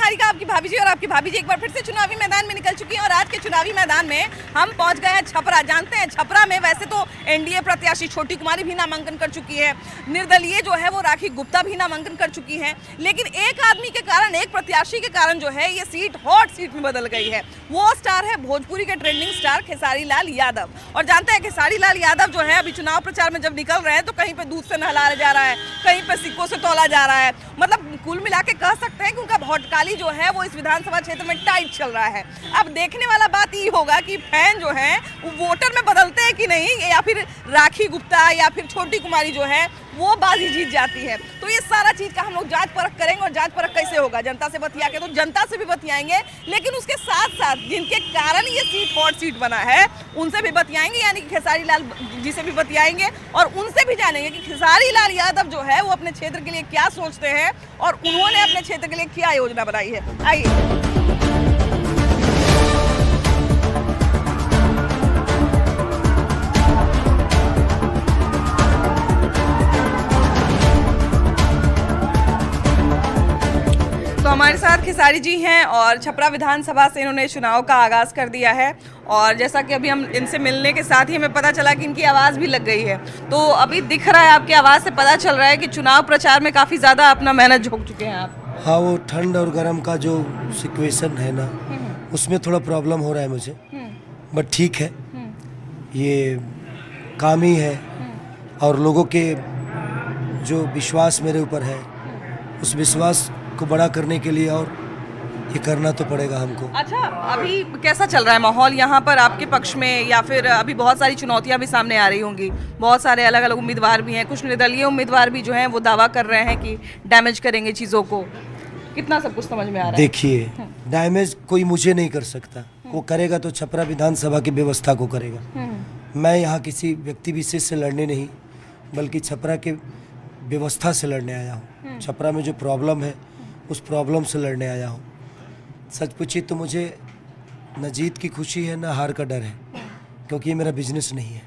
निहारिका आपकी भाभी जी, और आपकी भाभी जी एक बार फिर से चुनावी मैदान में निकल चुकी हैं। और आज के चुनावी मैदान में हम पहुंच गए हैं छपरा। जानते हैं छपरा में वैसे तो एनडीए प्रत्याशी छोटी कुमारी भी नामांकन कर चुकी है, निर्दलीय जो है वो राखी गुप्ता भी नामांकन कर चुकी है, लेकिन एक आदमी के कारण, एक प्रत्याशी के कारण जो है ये सीट हॉट सीट में बदल गई है। वो स्टार है भोजपुरी के ट्रेंडिंग स्टार खेसारी लाल यादव। और जानते हैं खेसारी लाल यादव जो है अभी चुनाव प्रचार में जब निकल रहे हैं तो कहीं पे दूध से नहलाया जा रहा है, कहीं पे सिक्कों से तौला जा रहा है। मतलब कुल मिला के कह सकते हैं कि उनका भोटकाली जो है वो इस विधानसभा क्षेत्र में टाइट चल रहा है। अब देखने वाला बात ये होगा कि फैन जो है वो वोटर में बदलते हैं कि नहीं, या फिर राखी गुप्ता या फिर छोटी कुमारी जो है वो बाजी जीत जाती है। तो ये सारा चीज का हम लोग जांच परख करेंगे। और जांच परख कैसे होगा? जनता से बतिया के, तो जनता से भी बतियाएंगे, लेकिन उसके साथ साथ जिनके कारण ये सीट हॉट सीट बना है उनसे भी बतियाएंगे, यानी कि खेसारी लाल जी से भी बतियाएंगे और उनसे भी जानेंगे कि खेसारी लाल यादव जो है वो अपने क्षेत्र के लिए क्या सोचते हैं और उन्होंने अपने क्षेत्र के लिए क्या योजना बनाई है। आइए। तो हमारे साथ खेसारी जी हैं और छपरा विधानसभा से इन्होंने चुनाव का आगाज कर दिया है। और जैसा कि अभी हम इनसे मिलने के साथ ही हमें पता चला कि इनकी आवाज़ भी लग गई है। तो अभी दिख रहा है, आपकी आवाज़ से पता चल रहा है कि चुनाव प्रचार में काफ़ी ज़्यादा अपना मेहनत झोंक चुके हैं आप। हाँ, वो ठंड और गर्म का जो सिचुएशन है ना, उसमें थोड़ा प्रॉब्लम हो रहा है मुझे, बट ठीक है, ये काम ही है। और लोगों के जो विश्वास मेरे ऊपर है, उस विश्वास को बड़ा करने के लिए और ये करना तो पड़ेगा हमको। अच्छा, अभी कैसा चल रहा है माहौल यहाँ पर आपके पक्ष में? या फिर अभी बहुत सारी चुनौतियाँ भी सामने आ रही होंगी, बहुत सारे अलग अलग उम्मीदवार भी हैं, कुछ निर्दलीय उम्मीदवार भी जो हैं वो दावा कर रहे हैं कि डैमेज करेंगे चीज़ों को। कितना सब कुछ समझ में आ रहा है? देखिए, डैमेज कोई मुझे नहीं कर सकता, वो करेगा तो छपरा विधानसभा की व्यवस्था को करेगा। मैं यहाँ किसी व्यक्ति विशेष से लड़ने नहीं, बल्कि छपरा के व्यवस्था से लड़ने आया हूँ। छपरा में जो प्रॉब्लम है उस प्रॉब्लम से लड़ने आया हूँ। सच पूछिए तो मुझे न जीत की खुशी है, न हार का डर है, क्योंकि ये मेरा बिजनेस नहीं है।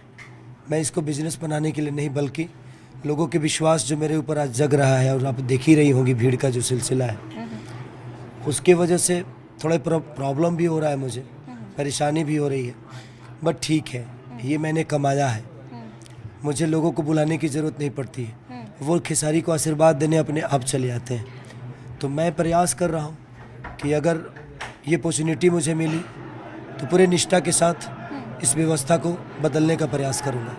मैं इसको बिजनेस बनाने के लिए नहीं, बल्कि लोगों के विश्वास जो मेरे ऊपर आज जग रहा है, और आप देख ही रही होंगी भीड़ का जो सिलसिला है, उसके वजह से थोड़ा प्रॉब्लम भी हो रहा है, मुझे परेशानी भी हो रही है, बट ठीक है, ये मैंने कमाया है। मुझे लोगों को बुलाने की ज़रूरत नहीं पड़ती है, वो खेसारी को आशीर्वाद देने अपने आप चले आते हैं। तो मैं प्रयास कर रहा हूँ कि अगर ये अपॉर्चुनिटी मुझे मिली तो पूरे निष्ठा के साथ इस व्यवस्था को बदलने का प्रयास करूँगा।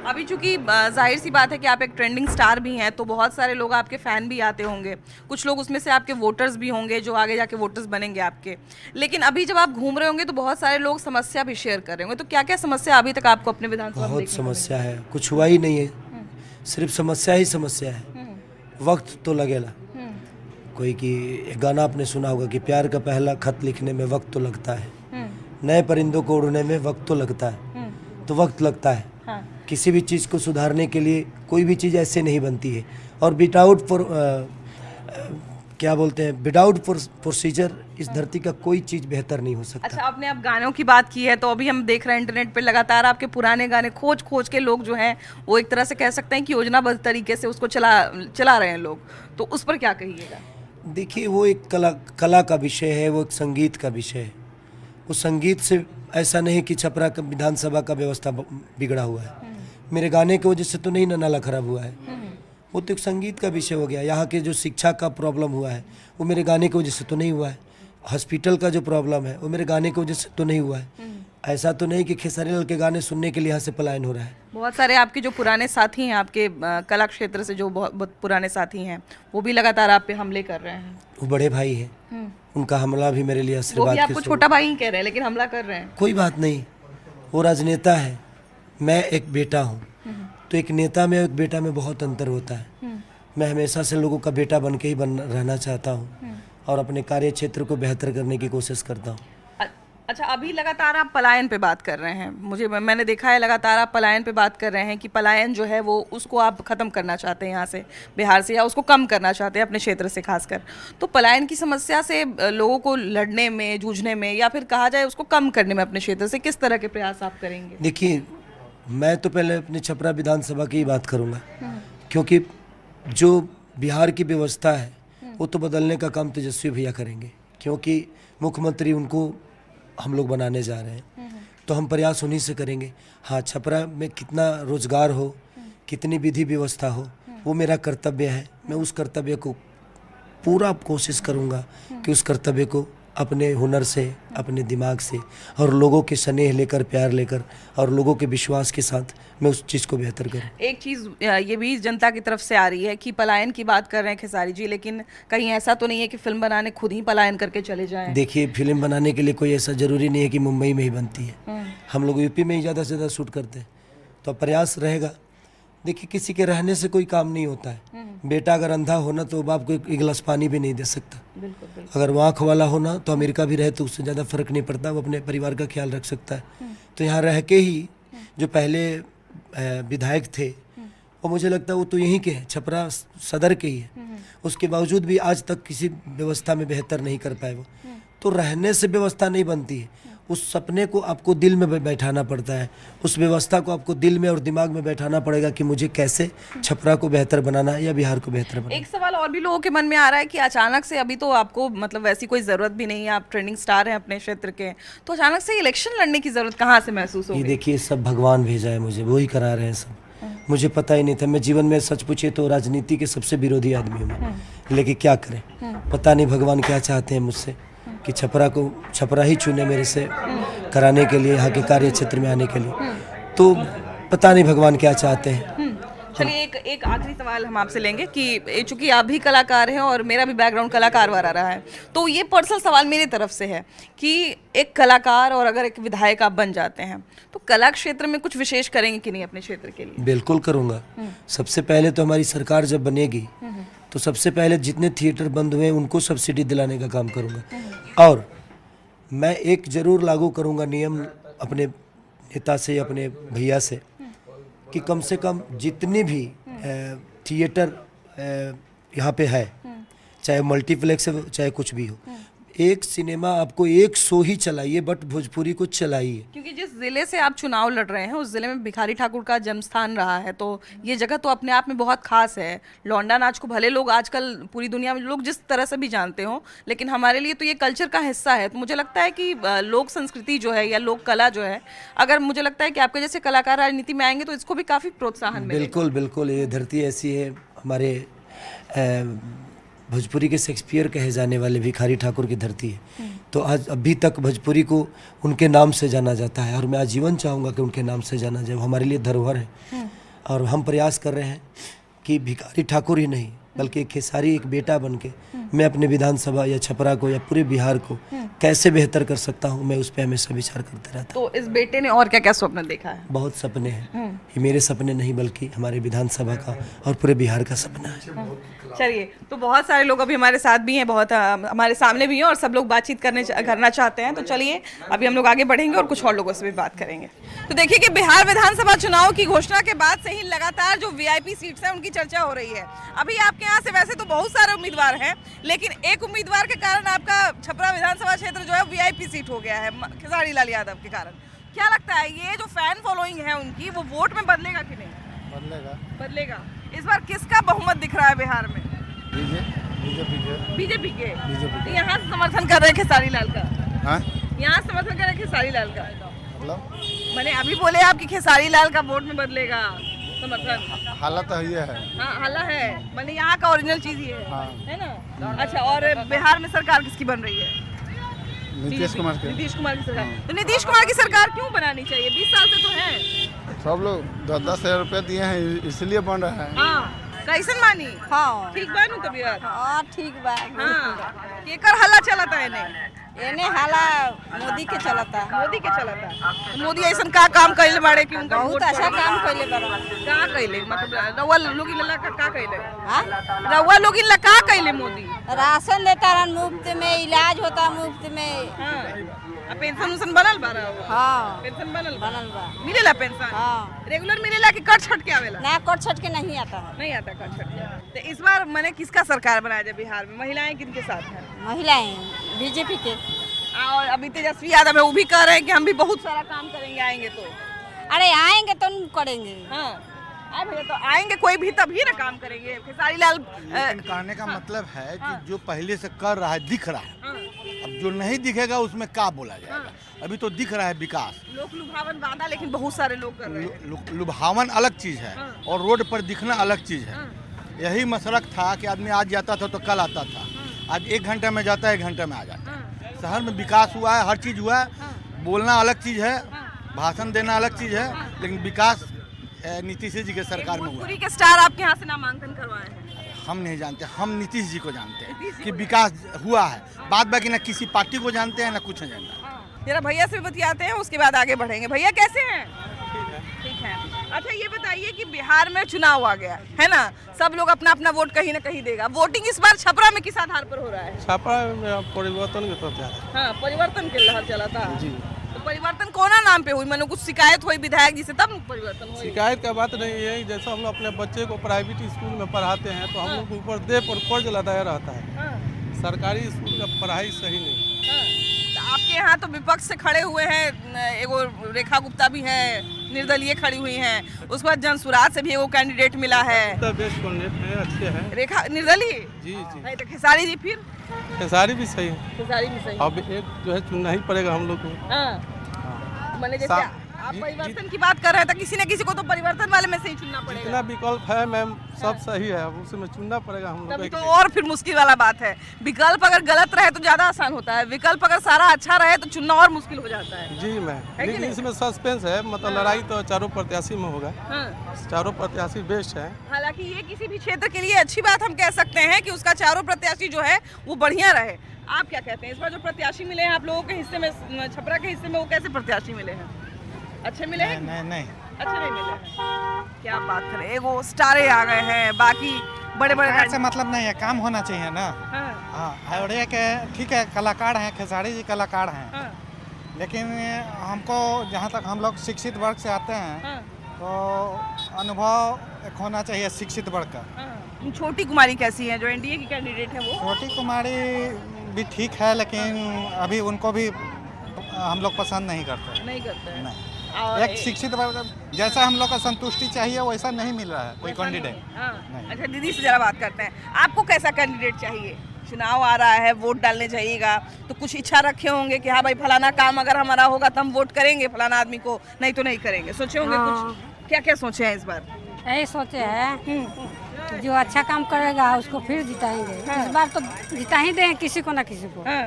अभी चूंकि जाहिर सी बात है कि आप एक ट्रेंडिंग स्टार भी हैं, तो बहुत सारे लोग आपके फ़ैन भी आते होंगे, कुछ लोग उसमें से आपके वोटर्स भी होंगे जो आगे जाके वोटर्स बनेंगे आपके। लेकिन अभी जब आप घूम रहे होंगे तो बहुत सारे लोग समस्या भी शेयर कर रहे होंगे, तो क्या क्या समस्या अभी तक आपको अपने विधानसभा में? बहुत समस्या है, कुछ हुआ ही नहीं है, सिर्फ समस्या ही समस्या है। वक्त तो लगेगा। कोई कि गाना आपने सुना होगा कि प्यार का पहला खत लिखने में वक्त तो लगता है, नए परिंदों को उड़ने में वक्त तो लगता है, तो वक्त लगता है। हाँ। किसी भी चीज़ को सुधारने के लिए कोई भी चीज़ ऐसे नहीं बनती है, और विदाउट क्या बोलते हैं, विदाउट प्रोसीजर इस धरती का कोई चीज़ बेहतर नहीं हो सकता। अच्छा, आपने अब गानों की बात की है, तो अभी हम देख रहे हैं इंटरनेट पे लगातार आपके पुराने गाने खोज खोज के लोग जो हैं वो एक तरह से कह सकते हैं कि योजनाबद्ध तरीके से उसको चला रहे हैं लोग, तो उस पर क्या कहिएगा? देखिए, वो एक कला का विषय है, वो एक संगीत का विषय है। उस संगीत से ऐसा नहीं कि छपरा का विधानसभा का व्यवस्था बिगड़ा हुआ है, मेरे गाने की वजह से तो नहीं ना नाला खराब हुआ है, वो तो एक संगीत का विषय हो गया। यहाँ के जो शिक्षा का प्रॉब्लम हुआ है वो मेरे गाने की वजह से तो नहीं हुआ है, हॉस्पिटल का जो प्रॉब्लम है वो मेरे गाने की वजह से तो नहीं हुआ है। ऐसा तो नहीं कि खेसारी लाल के गाने सुनने के लिए यहाँ से पलायन हो रहा है। बहुत सारे आपके जो पुराने साथी हैं, आपके कला क्षेत्र से जो बहुत पुराने साथी हैं, वो भी लगातार आप पे हमले कर रहे हैं। वो बड़े भाई हैं, उनका हमला भी मेरे लिए आशीर्वाद। वो भी आपको छोटा भाई ही कह रहे हैं, लेकिन हमला कर रहे हैं। कोई बात नहीं, वो राजनेता है, मैं एक बेटा हूँ, तो एक नेता में एक बेटा में बहुत अंतर होता है। मैं हमेशा से लोगों का बेटा बन के ही रहना चाहता हूँ और अपने कार्य क्षेत्र को बेहतर करने की कोशिश करता हूँ। अच्छा, अभी लगातार आप पलायन पे बात कर रहे हैं, मैंने देखा है लगातार आप पलायन पे बात कर रहे हैं कि पलायन जो है वो उसको आप ख़त्म करना चाहते हैं यहाँ से, बिहार से, या उसको कम करना चाहते हैं अपने क्षेत्र से खासकर। तो पलायन की समस्या से लोगों को लड़ने में, जूझने में, या फिर कहा जाए उसको कम करने में अपने क्षेत्र से किस तरह के प्रयास आप करेंगे? देखिए, मैं तो पहले अपने छपरा विधानसभा की ही बात करूँगा, क्योंकि जो बिहार की व्यवस्था है वो तो बदलने का काम तेजस्वी भैया करेंगे, क्योंकि मुख्यमंत्री उनको हम लोग बनाने जा रहे हैं, तो हम प्रयास उन्हीं से करेंगे। हाँ, छपरा में कितना रोजगार हो, कितनी विधि व्यवस्था हो, वो मेरा कर्तव्य है। मैं उस कर्तव्य को पूरा कोशिश करूँगा कि उस कर्तव्य को अपने हुनर से, अपने दिमाग से और लोगों के स्नेह लेकर, प्यार लेकर और लोगों के विश्वास के साथ मैं उस चीज़ को बेहतर करूँ। एक चीज़ ये भी जनता की तरफ से आ रही है कि पलायन की बात कर रहे हैं खेसारी जी, लेकिन कहीं ऐसा तो नहीं है कि फिल्म बनाने खुद ही पलायन करके चले जाएं? देखिए, फिल्म बनाने के लिए कोई ऐसा ज़रूरी नहीं है कि मुंबई में ही बनती है। हम लोग यूपी में ही ज़्यादा से ज़्यादा शूट करते हैं, तो प्रयास रहेगा। देखिए, किसी के रहने से कोई काम नहीं होता है। बेटा अगर अंधा होना तो बाप को एक गिलास पानी भी नहीं दे सकता। बिल्कुल, बिल्कुल। अगर वो आँख वाला होना तो अमेरिका भी रहे तो उससे ज़्यादा फर्क नहीं पड़ता, वो अपने परिवार का ख्याल रख सकता है। तो यहाँ रह के ही जो पहले विधायक थे, वो मुझे लगता है वो तो यहीं के हैं, छपरा सदर के ही है। उसके बावजूद भी आज तक किसी व्यवस्था में बेहतर नहीं कर पाए वो। तो रहने से व्यवस्था नहीं बनती है, उस सपने को आपको दिल में बैठाना पड़ता है, उस व्यवस्था को आपको दिल में और दिमाग में बैठाना पड़ेगा कि मुझे कैसे छपरा को बेहतर बनाना है या बिहार को बेहतर बनाना। एक सवाल और भी लोगों के मन में आ रहा है कि अचानक से, अभी तो आपको मतलब वैसी कोई ज़रूरत भी नहीं है, आप ट्रेंडिंग स्टार हैं अपने क्षेत्र के, तो अचानक से इलेक्शन लड़ने की ज़रूरत कहाँ से महसूस ये होगी? देखिए, सब भगवान भेजा है मुझे, वो ही करा रहे हैं सब। मुझे पता ही नहीं था। मैं जीवन में सच पूछे तो राजनीति के सबसे विरोधी आदमी हूँ मैं, लेकिन क्या करें, पता नहीं भगवान क्या चाहते हैं मुझसे कि छपरा ही चुने मेरे से कराने के लिए, यहाँ के कार्य क्षेत्र में आने के लिए। तो पता नहीं भगवान क्या चाहते हैं। चलिए, एक आखिरी सवाल हम आपसे लेंगे कि चूंकि आप भी कलाकार हैं और मेरा भी बैकग्राउंड कलाकार वाला रहा है, तो ये पर्सनल सवाल मेरी तरफ से है कि एक कलाकार और अगर एक विधायक आप बन जाते हैं तो कला क्षेत्र में कुछ विशेष करेंगे कि नहीं अपने क्षेत्र के लिए? बिल्कुल करूँगा। सबसे पहले तो हमारी सरकार जब बनेगी तो सबसे पहले जितने थिएटर बंद हुए उनको सब्सिडी दिलाने का काम करूँगा। और मैं एक जरूर लागू करूँगा नियम अपने नेता से, अपने भैया से, कि कम से कम जितने भी थिएटर यहाँ पे है, चाहे मल्टीप्लेक्स है चाहे कुछ भी हो, एक सिनेमा आपको एक शो ही चलाइए, बट भोजपुरी को चलाइए। क्योंकि जिस जिले से आप चुनाव लड़ रहे हैं उस जिले में भिखारी ठाकुर का जन्म स्थान रहा है, तो ये जगह तो अपने आप में बहुत खास है। लौंडा नाच को भले लोग आजकल पूरी दुनिया में लोग जिस तरह से भी जानते हो, लेकिन हमारे लिए तो ये कल्चर का हिस्सा है। तो मुझे लगता है कि लोक संस्कृति जो है या लोक कला जो है, अगर मुझे लगता है कि आपके जैसे कलाकार राजनीति में आएंगे तो इसको भी काफ़ी प्रोत्साहन मिलेगा। बिल्कुल बिल्कुल, ये धरती ऐसी है। हमारे भोजपुरी के शेक्सपियर कहे जाने वाले भिखारी ठाकुर की धरती है। तो आज अभी तक भोजपुरी को उनके नाम से जाना जाता है और मैं आजीवन चाहूँगा कि उनके नाम से जाना जाए। हमारे लिए धरोहर है और हम प्रयास कर रहे हैं कि भिखारी ठाकुर ही नहीं बल्कि खेसारी एक बेटा बन के मैं अपने विधानसभा या छपरा को या पूरे बिहार को कैसे बेहतर कर सकता हूँ, मैं उस पर हमेशा विचार करते रहता हूँ। तो इस बेटे ने और क्या क्या स्वप्न देखा है? बहुत सपने हैं, ये मेरे सपने नहीं बल्कि हमारे विधानसभा का और पूरे बिहार का सपना है। चलिए, तो बहुत सारे लोग अभी हमारे साथ भी हैं, बहुत हमारे सामने भी हैं और सब लोग बातचीत करना चाहते हैं। तो चलिए अभी हम लोग आगे बढ़ेंगे और कुछ और लोगों से भी बात करेंगे। तो देखिए कि बिहार विधानसभा चुनाव की घोषणा के बाद से ही लगातार जो वीआईपी सीट्स हैं उनकी चर्चा हो रही है। अभी आपके यहाँ से वैसे तो बहुत सारे उम्मीदवार हैं, लेकिन एक उम्मीदवार के कारण आपका छपरा विधानसभा क्षेत्र जो है वीआईपी सीट हो गया है, खेसारी लाल यादव के कारण। क्या लगता है ये जो फैन फॉलोइंग है उनकी, वो वोट में बदलेगा कि नहीं? बदलेगा। इस बार किसका बहुमत दिख रहा है बिहार में? बीजेपी के। तो यहाँ समर्थन कर रहे हैं खेसारी लाल का? यहाँ समर्थन कर रहे हैं खेसारी लाल का? मैंने अभी बोले आपकी खेसारी लाल का वोट में बदलेगा समर्थन। हालत तो ये है। हाँ, हाला है, मैंने यहाँ का ओरिजिनल चीज ये है ना? अच्छा, और बिहार में सरकार किसकी बन रही है? नीतीश कुमार की। नीतीश कुमार की सरकार। तो नीतीश कुमार की सरकार क्यों बनानी चाहिए? 20 साल से तो है। सब लोग 10,000 रुपये दिए हैं इसलिए बन रहा है। हाँ, कैसन मानी? हाँ, ठीक बानू तबियत? हाँ ठीक बा। हाँ, केकर हल्ला चलता है इन्हें? एने हाला मोदी के चलता। मोदी के चलता। मोदी ऐसा का काम कैले बाड़े कि उनका बहुत अच्छा काम कैले बड़ा। का कैले? मतलब रउआ लोग इनला का कैले? हाँ, रउआ लोग इनला का कैले मोदी? राशन देता रहन मुफ्त में, इलाज होता मुफ्त में। हाँ, पेंशन उसन बनल बा? हाँ, पेंशन बनल बा। मिलेला पेंशन? हाँ, रेगुलर मिलेला कि कट छट के आवेला? ना कट छट के नहीं आता है। नहीं आता कट छट के। तो इस बार मैंने किसका सरकार बनाया जाए बिहार में? महिलाएं किनके साथ हैं? महिलाएं बीजेपी के। और अभी तेजस्वी यादव है, वो भी कह रहे हैं कि हम भी बहुत सारा काम करेंगे आएंगे तो। अरे आएंगे तो करेंगे। हाँ, आए भैया तो आएंगे कोई भी तभी ना काम करेंगे। खेसारी लाल कहने का मतलब है कि जो पहले से कर रहा है दिख रहा है, जो नहीं दिखेगा उसमें क्या बोला जाएगा। अभी तो दिख रहा है विकास, लोक लुभावन वादा, लेकिन बहुत सारे लोग कर रहे हैं। लुभावन अलग चीज़ है और रोड पर दिखना अलग चीज़ है। यही मसलक था कि आदमी आज जाता था तो कल आता था, आज 1 घंटे में जाता है 1 घंटे में आ जाता है। शहर में विकास हुआ है, हर चीज़ हुआ है। बोलना अलग चीज़ है, भाषण देना अलग चीज़ है, लेकिन विकास नीतीश जी के सरकार में हुआ। भोजपुरी के स्टार आपके यहाँ से नामांकन करवाए हैं। हम नहीं जानते, हम नीतीश जी को जानते हैं कि विकास हुआ है। बाद बाकी ना किसी पार्टी को जानते हैं ना कुछ जानते हैं। जरा भैया से बतियाते हैं, उसके बाद आगे बढ़ेंगे। भैया कैसे हैं? ठीक है। अच्छा ये बताइए कि बिहार में चुनाव आ गया है ना, सब लोग अपना अपना वोट कहीं ना कहीं देगा। वोटिंग इस बार छपरा में किस आधार पर हो रहा है? छापा में परिवर्तन के तरफ जा रहा है। हाँ, परिवर्तन के लहर चला था जी। तो परिवर्तन कोना नाम पे हुई? मैंने कुछ शिकायत हुई विधायक जी से, तब परिवर्तन हुई? शिकायत का बात नहीं है, जैसे हम लोग अपने बच्चे को प्राइवेट स्कूल में पढ़ाते हैं तो हम लोग के ऊपर दे पर कर्ज लदाया रहता है। हाँ, सरकारी स्कूल का पढ़ाई सही नहीं। हाँ। तो आपके यहाँ तो विपक्ष से खड़े हुए हैं, एगो रेखा गुप्ता भी है, निर्दलीय खड़ी हुई हैं, उसके बाद जनसुराज से भी एगो कैंडिडेट मिला है। बेस्ट कैंडिडेट है, अच्छे हैं। रेखा निर्दलीय जी जी। है तो खेसारी जी, फिर खेसारी भी सही है। खेसारी भी सही। अब एक जो है चुनना ही पड़ेगा हम लोग को। हाँ। मैंने जैसे सा- आप जी- परिवर्तन की बात कर रहे थे, किसी न किसी को तो परिवर्तन वाले में से ही चुनना जितना पड़ेगा। विकल्प है मैम सब सही है, अब उसमें चुनना पड़ेगा हम तभी लोग तो को। और फिर मुश्किल वाला बात है। विकल्प अगर गलत रहे तो ज्यादा आसान होता है, विकल्प अगर सारा अच्छा रहे तो चुनना और मुश्किल हो जाता है। जी मैम, कि लेकिन नहीं? इसमें सस्पेंस है, मतलब लड़ाई तो चारों प्रत्याशी में होगा। हाँ। चारों प्रत्याशी बेस्ट है। हालांकि ये किसी भी क्षेत्र के लिए अच्छी बात हम कह सकते हैं कि उसका चारों प्रत्याशी जो है वो बढ़िया रहे। आप क्या कहते हैं, इस बार जो प्रत्याशी मिले हैं आप लोगों के हिस्से में, छपरा के हिस्से में, वो कैसे प्रत्याशी मिले हैं? अच्छे मिले हैं? नहीं अच्छे नहीं मिले हैं। क्या बात करें, वो स्टारे आ गए हैं, बाकी बड़े बड़े से मतलब नहीं है, काम होना चाहिए ना। हाँ, हाँ, और एक ठीक है, कलाकार हैं, खेसारी जी कलाकार हैं, हाँ, लेकिन हमको जहाँ तक हम लोग शिक्षित वर्ग से आते हैं हाँ, तो अनुभव एक होना चाहिए शिक्षित वर्ग का। हाँ। छोटी कुमारी कैसी है जो एनडीए की कैंडिडेट है? वो छोटी कुमारी भी ठीक है, लेकिन अभी उनको भी हम लोग पसंद नहीं करते। नहीं करते हैं। नहीं, और एक शिक्षित वर्ग जैसा हम लोग का संतुष्टि चाहिए वैसा नहीं मिल रहा है कोई ऐसा कैंडिडेट। नहीं। हाँ। नहीं। अच्छा दीदी से जरा बात करते हैं, आपको कैसा कैंडिडेट चाहिए? चुनाव आ रहा है, वोट डालने जाइएगा तो कुछ इच्छा रखे होंगे कि हाँ भाई फलाना काम अगर हमारा होगा तो हम वोट करेंगे फलाना आदमी को, नहीं तो नहीं करेंगे। सोचे होंगे कुछ, क्या क्या सोचे हैं इस बार? यही सोचे हैं जो अच्छा काम करेगा उसको फिर जिताएंगे। इस बार तो जिता ही देंगे किसी को ना किसी को। हाँ।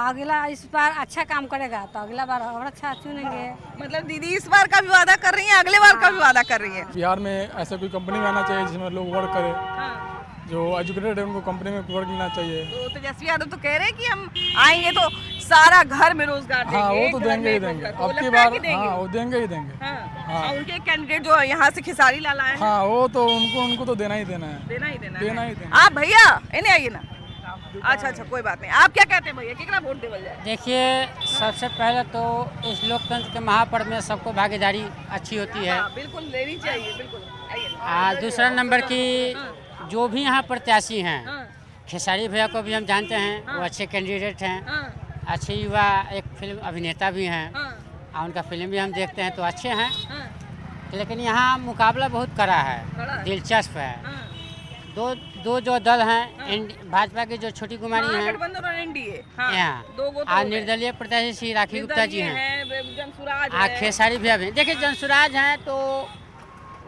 अगला इस बार अच्छा काम करेगा तो अगला बार और अच्छा चुनेंगे। मतलब दीदी इस बार का भी वादा कर रही है, अगले बार का भी वादा कर रही है। बिहार में ऐसा कोई कंपनी में आना चाहिए जिसमें लोग वर्क करें, हाँ। जो एजुकेटेड है उनको कंपनी में वर्क लेना चाहिए। तो तेजस्वी यादव तो कह रहे हैं कि हम आएंगे तो सारा घर में रोजगार देंगे। हाँ वो एक तो घर देंगे में ही एक देंगे, रोजगार। तो अब की लगता है बार कि देंगे। हाँ वो देंगे ही देंगे। हाँ। और उनके कैंडिडेट जो यहाँ से खेसारी लाल आए हैं, हाँ वो तो उनको तो देना ही देना है। देना ही देना देना है। ही देना। आप भैया इन्हें आइए ना। अच्छा अच्छा कोई बात नहीं, आप क्या कहते हैं भैया, कितना वोट देवल जाए? देखिए सबसे पहले तो इस लोकतंत्र के महापर्व में सबको भागीदारी अच्छी होती है। हाँ, बिल्कुल लेनी चाहिए, बिल्कुल आइए। दूसरा नंबर की जो भी यहाँ प्रत्याशी हैं, हाँ, खेसारी भैया को भी हम जानते हैं, वो अच्छे कैंडिडेट हैं, हाँ, अच्छे युवा एक फिल्म अभिनेता भी हैं हाँ, और उनका फिल्म भी हम देखते हैं तो अच्छे हैं। हाँ, लेकिन यहाँ मुकाबला बहुत कड़ा कड़ा है, है। दिलचस्प है। हाँ। दो जो दल हैं, भाजपा की जो छोटी कुमारी हैं महागठबंधन और एनडीए, हाँ, यहाँ, दो गो तो और हो गए। निर्दलीय प्रत्याशी श्री राखी गुप्ता जी निर्दलीय हैं, हैं, जनसुराज हाँ है। खेसारी भैया भी। देखिए जनसुराज हैं तो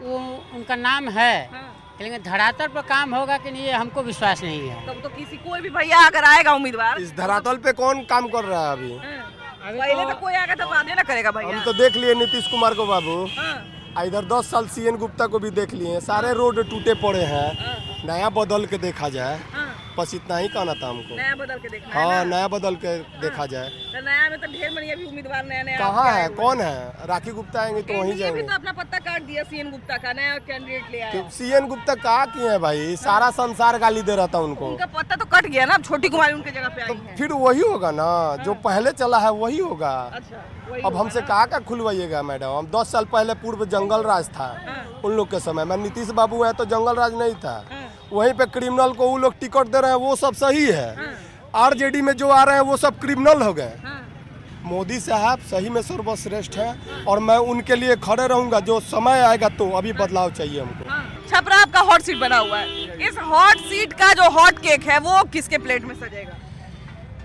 वो उनका नाम है, हाँ। लेकिन धरातल पर काम होगा कि नहीं ये हमको विश्वास नहीं है। तब तो किसी कोई भी भैया अगर आएगा उम्मीदवार, इस धरातल पे कौन काम कर रहा है अभी? हाँ, पहले तो कोई आएगा तो वादे ना करेगा भैया। हम तो देख लिए नीतीश कुमार को बाबू, हाँ, इधर 10 साल सीएन गुप्ता को भी देख लिए, सारे रोड टूटे पड़े हैं। नया बदल के देखा जाए, हाँ, बस इतना ही कहना था हमको। नया बदल के देखना है हाँ ना? नया बदल के देखा जाए। तो नया में तो ढेर बढ़िया भी उम्मीदवार नया नया कहाँ आपके है, आए हुए कौन है? राखी गुप्ता आएंगे तो वहीं एनडीए भी जाएंगे। तो अपना पत्ता काट दिया, सीएन गुप्ता का नया कैंडिडेट ले आया। सीएन गुप्ता कहा किए हैं भाई, सारा संसार गाली दे रहा था उनको। उनका पत्ता तो कट गया ना, अब छोटी कुमारी उनके जगह पे आई है। फिर वही होगा ना जो पहले चला है, वही होगा। अच्छा, वही अब हमसे कहा का खुलवाइएगा मैडम? हम 10 साल पहले पूर्व जंगल राज था उन लोग के समय में, नीतीश बाबू है तो जंगल राज नहीं था। वहीं पे क्रिमिनल को वो लोग टिकट दे रहे हैं, वो सब सही है। आरजेडी में जो आ रहे हैं वो सब क्रिमिनल हो गए। मोदी साहब सही में सर्वश्रेष्ठ हैं और मैं उनके लिए खड़े रहूंगा। जो समय आएगा तो अभी बदलाव चाहिए हमको। छपरा आपका हॉट सीट बना हुआ है, इस हॉट सीट का जो हॉट केक है वो किसके प्लेट में सजेगा?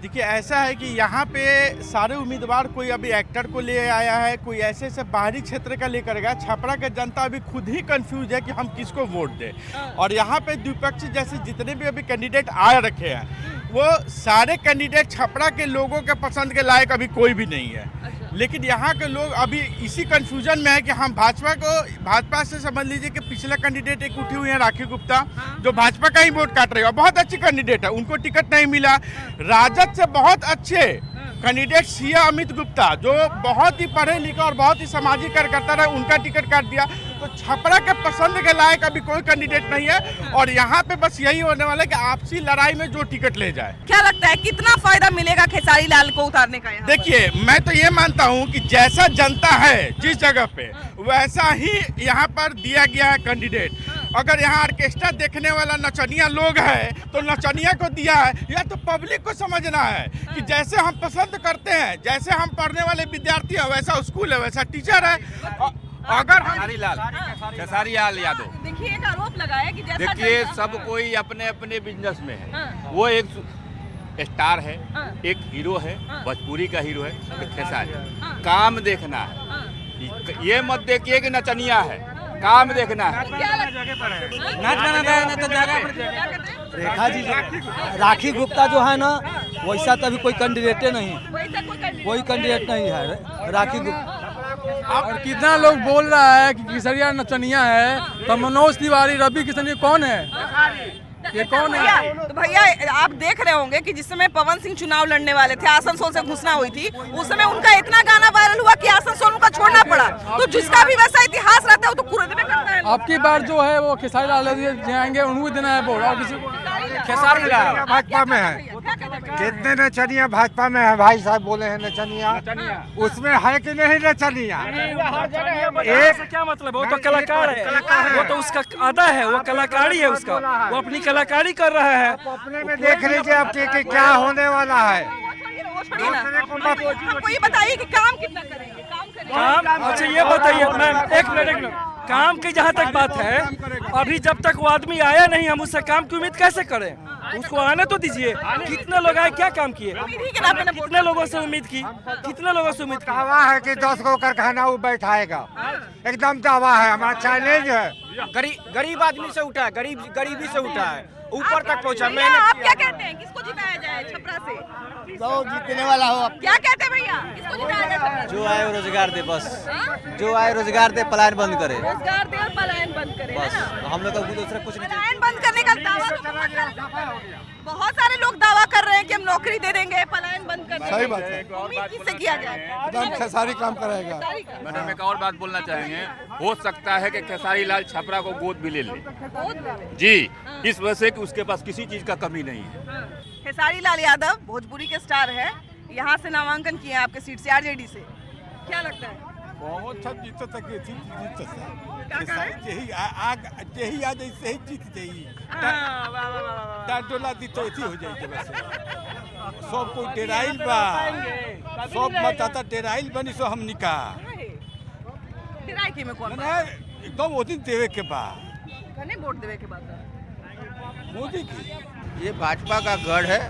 देखिए ऐसा है कि यहाँ पे सारे उम्मीदवार कोई अभी एक्टर को ले आया है, कोई ऐसे से बाहरी क्षेत्र का लेकर गया। छपरा के जनता अभी खुद ही कंफ्यूज है कि हम किसको वोट दें। और यहाँ पे द्विपक्षी जैसे जितने भी अभी कैंडिडेट आ रखे हैं वो सारे कैंडिडेट छपरा के लोगों के पसंद के लायक अभी कोई भी नहीं है। लेकिन यहाँ के लोग अभी इसी कंफ्यूजन में है कि हम भाजपा से समझ लीजिए कि पिछला कैंडिडेट एक उठी हुई है राखी गुप्ता, जो भाजपा का ही वोट काट रही है, बहुत अच्छी कैंडिडेट है, उनको टिकट नहीं मिला। राजद से बहुत अच्छे कैंडिडेट सीए अमित गुप्ता, जो बहुत ही पढ़े लिखे और बहुत ही सामाजिक कार्यकर्ता रहे, उनका टिकट काट दिया। तो छपरा के पसंद के लायक अभी कोई कैंडिडेट नहीं है। और यहाँ पे बस यही होने वाला है कि आपसी लड़ाई में जो टिकट ले जाए। क्या लगता है कितना फायदा मिलेगा खेसारी लाल को उतारने का? देखिए मैं तो ये मानता हूँ कि जैसा जनता है जिस जगह पे वैसा ही यहाँ पर दिया गया है कैंडिडेट। अगर यहाँ ऑर्केस्ट्रा देखने वाला नचनिया लोग है तो नचनिया को दिया है, या तो पब्लिक को समझना है कि जैसे हम पसंद करते हैं, जैसे हम पढ़ने वाले विद्यार्थी हैं, वैसा स्कूल है, वैसा टीचर है। अगर खेसारी लाल यादव, देखिए एक आरोप लगाया कि जैसा देखिए सब कोई अपने अपने बिजनेस में है। वो एक स्टार है, एक हीरो है, भोजपुरी का हीरो है, एक खेसारी। काम देखना है, ये मत देखिए कि नचनिया है, काम देखना है। नाच गाना है तो जगह पर रेखा जी राखी गुप्ता जो है ना वैसा तो अभी कोई कैंडिडेटे नहीं, कोई कैंडिडेट नहीं है राखी गुप्ता। और कितना लोग बोल रहा है कि केसरिया नचनिया है, तो मनोज तिवारी, रवि किशन ये कौन है? ये कौन है? तो भैया आप देख रहे होंगे कि जिस समय पवन सिंह चुनाव लड़ने वाले थे, आसनसोल से घोषणा हुई थी, उस समय उनका इतना गाना वायरल हुआ कि आसनसोल उनका छोड़ना पड़ा। तो जिसका भी वैसा इतिहास रहता है वो तो कुरेद में करता है। अब की बार जो है वो खेसारी लाल जाएंगे, उनको देना है वोट। और किसी खेसारी लाल भाजपा में है, कितने नचनिया भाजपा में है भाई साहब बोले हैं नचनिया, उसमें है कि नहीं नचनिया? एक क्या मतलब, वो तो कलाकार है, वो तो उसका अदा है, वो कलाकारी है उसका, वो अपनी कलाकारी कर रहा है। अपने में देख लीजिए आप कि क्या होने वाला है। हमको ये बताइए कि काम कितना करेंगे? काम अच्छा ये बताइए मैम, एक मिनट काम की जहाँ तक बात है, अभी जब तक वो आदमी आया नहीं, हम उससे काम की उम्मीद कैसे करें? उसको आने तो दीजिए। कितने लोग आए, क्या काम किए, कितने लोगों से उम्मीद की, कितने लोगों से उम्मीद की? दावा है कि 10 को कारखाना वो बैठाएगा, एकदम दावा है, हमारा चैलेंज है। गरीब आदमी से उठा है, गरीबी से उठा है, ऊपर तक पहुँचा। आप क्या कहते हैं, किसको जिताया जाए छपरा से? तो जीतने वाला हो। क्या कहते हैं भैया, किसको जिताया जाए छपरा से? जो आए रोजगार दे, बस जो आए रोजगार दे, पलायन बंद करे, रोजगार दे और पलायन बंद करे, है ना? हम लोग का दूसरा कुछ नहीं। पलायन बंद करने का दावा बहुत सारे लोग दावा कर रहे हैं कि हम नौकरी दे देंगे, पलायन बंद कर देंगे। सही बात है। उम्मीद किससे किया जाए? एकदम खेसारी काम कराएगा। मैडम एक और बात बोलना चाहेंगे, हो सकता है कि खेसारी लाल छपरा को गोद भी ले ले जी, इस वजह से कि उसके पास किसी चीज का कमी नहीं है। खेसारी लाल यादव भोजपुरी के स्टार है, यहाँ से नामांकन किए हैं आपके सीट से, आरजेडी से। क्या लगता है? बहुत सब जीत तक यही आ जाए, सही जीत जाइए, डोला दी तो ऐसी हो जाएगी। बस सब कोई डेराइल बा, सब मतदाता डेराइल बनी, सो हम निका में कौन एकदम वो दिन देवे के बाद कने वोट देवे के बाद मोदी की। ये भाजपा का गढ़ है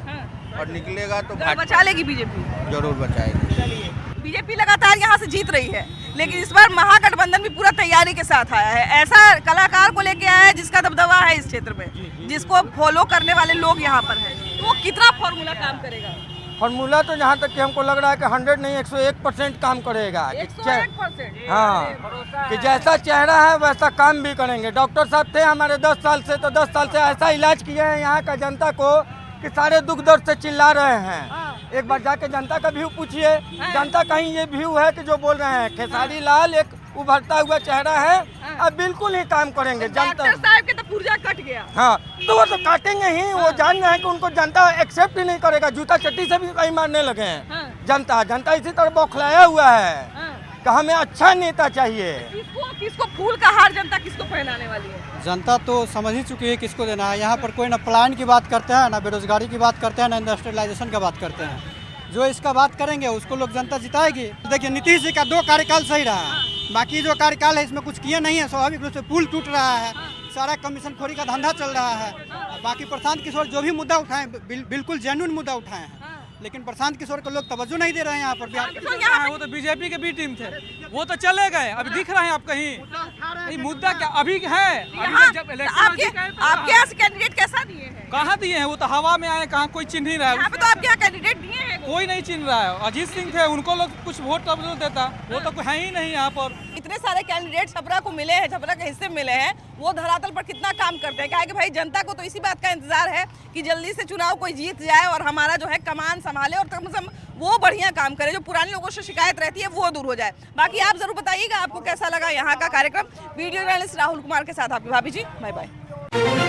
और निकलेगा तो बचा लेगी बीजेपी, जरूर बचाएगी। बीजेपी लगातार यहाँ से जीत रही है, लेकिन इस बार महागठबंधन भी पूरा तैयारी के साथ आया है। ऐसा कलाकार को लेके आया है जिसका दबदबा है इस क्षेत्र में, जिसको फॉलो करने वाले लोग यहाँ पर हैं। तो वो कितना फॉर्मूला काम करेगा? फॉर्मूला तो जहाँ तक कि हमको लग रहा है कि 100 नहीं 101% काम करेगा। 101%? हाँ, कि जैसा चेहरा है वैसा काम भी करेंगे। डॉक्टर साहब थे हमारे 10 साल से, तो 10 साल से ऐसा इलाज किए हैं यहाँ का जनता को कि सारे दुख दर्द से चिल्ला रहे हैं। एक बार जाके जनता का व्यू पूछिए, जनता कहीं ये व्यू है कि जो बोल रहे हैं खेसारी लाल एक उभरता हुआ चेहरा है, अब बिल्कुल ही काम करेंगे। जनता साहब के तो पुर्जा कट गया। हाँ, तो वो तो काटेंगे ही, वो जान रहे हैं कि उनको जनता एक्सेप्ट ही नहीं करेगा। जूता चट्टी से भी कहीं मारने लगे हैं। जनता इसी तरह बौखलाया हुआ है कि हमें अच्छा नेता चाहिए। किसको फूल का हार जनता किसको पहनाने वाली है? जनता तो समझ ही चुकी है किसको देना है। यहाँ पर कोई ना पलायन की बात करते हैं, ना बेरोजगारी की बात करते हैं, ना इंडस्ट्रियलाइजेशन की बात करते हैं। जो इसका बात करेंगे उसको लोग जनता जिताएगी। देखिए नीतीश जी का 2 कार्यकाल सही रहा, बाकी जो कार्यकाल है इसमें कुछ किए नहीं है। स्वाभाविक रूप से पुल टूट रहा है, सारा कमीशन खोरी का धंधा चल रहा है। बाकी प्रशांत किशोर जो भी मुद्दा उठाए बिल्कुल जेन्युइन मुद्दा उठाए हैं, लेकिन प्रशांत किशोर को लोग तवज्जो नहीं दे रहे हैं यहाँ पर हाँ, वो तो बीजेपी के बी टीम थे, वो तो चले गए, अभी दिख रहे हैं आप कहीं? ये मुद्दा क्या अभी है? अभी जब इलेक्शन आपके यहाँ से कैंडिडेट कैसा दिए हैं? कहाँ दिए हैं? वो तो हवा में आए, कहाँ कोई चिन्ह नहीं रहा है। यहाँ पे तो आपके यहाँ कैंडिडेट दिए हैं, कोई नहीं चिन्ह रहा है। अजीत सिंह थे, उनको लोग कुछ वोट तब देता, वो तो है ही नहीं यहाँ पर। इतने सारे कैंडिडेट छपरा को मिले हैं, छपरा के हिस्से मिले हैं, वो धरातल पर कितना काम करते हैं? क्या है कि भाई जनता को तो इसी बात का इंतजार है कि जल्दी से चुनाव कोई जीत जाए और हमारा जो है कमान संभाले और कम से कम वो बढ़िया काम करे, जो पुराने लोगों से शिकायत रहती है वो दूर हो जाए। बाकी आप जरूर बताइएगा आपको कैसा लगा यहाँ का कार्यक्रम। वीडियो जर्नलिस्ट राहुल कुमार के साथ आपकी भाभी जी, बाय बाय।